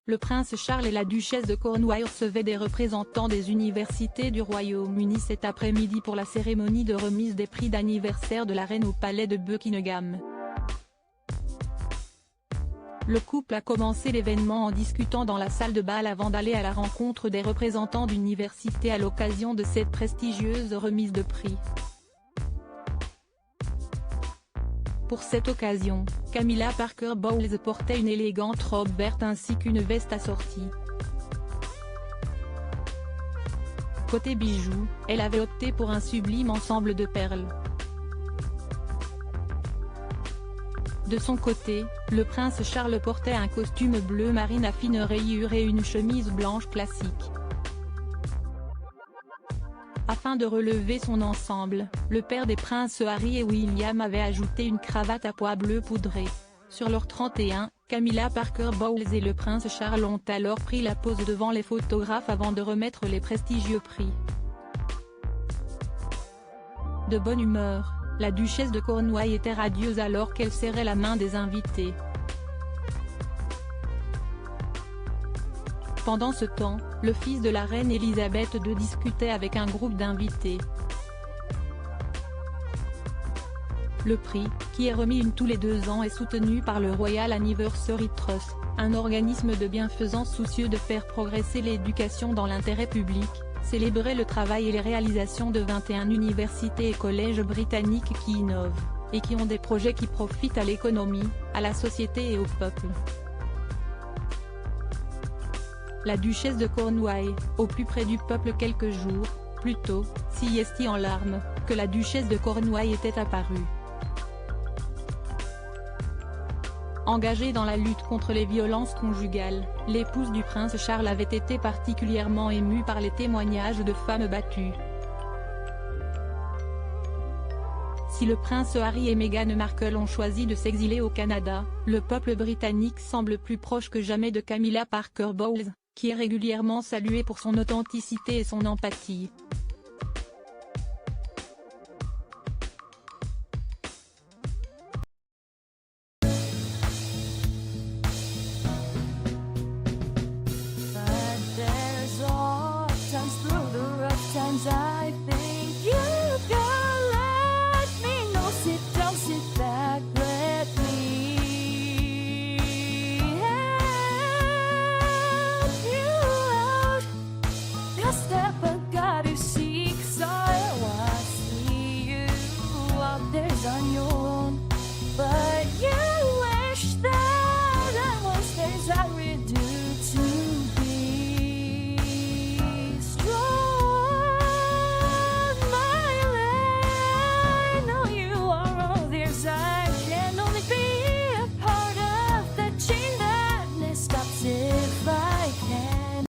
le prince Charles et la duchesse de Cornouailles recevaient des représentants des universités du Royaume-Uni cet après-midi pour la cérémonie de remise des prix d'anniversaire de la reine au palais de Buckingham. Le couple a commencé l'événement en discutant dans la salle de bal avant d'aller à la rencontre des représentants d'universités à l'occasion de cette prestigieuse remise de prix. Pour cette occasion, Camilla Parker Bowles portait une élégante robe verte ainsi qu'une veste assortie. Côté bijoux, elle avait opté pour un sublime ensemble de perles. De son côté, le prince Charles portait un costume bleu marine à fines rayures et une chemise blanche classique. Afin de relever son ensemble, le père des princes Harry et William avait ajouté une cravate à pois bleu poudré. Sur leur 31, Camilla Parker Bowles et le prince Charles ont alors pris la pose devant les photographes avant de remettre les prestigieux prix. De bonne humeur, la duchesse de Cornouailles était radieuse alors qu'elle serrait la main des invités. Pendant ce temps, le fils de la reine Elisabeth II discutait avec un groupe d'invités. Le prix, qui est remis tous les 2 ans, est soutenu par le Royal Anniversary Trust, un organisme de bienfaisance soucieux de faire progresser l'éducation dans l'intérêt public, célébrer le travail et les réalisations de 21 universités et collèges britanniques qui innovent, et qui ont des projets qui profitent à l'économie, à la société et au peuple. La duchesse de Cornouailles, au plus près du peuple quelques jours, plus tôt, s'y est en larmes, que la duchesse de Cornouailles était apparue. Engagée dans la lutte contre les violences conjugales, l'épouse du prince Charles avait été particulièrement émue par les témoignages de femmes battues. Si le prince Harry et Meghan Markle ont choisi de s'exiler au Canada, le peuple britannique semble plus proche que jamais de Camilla Parker Bowles, qui est régulièrement saluée pour son authenticité et son empathie.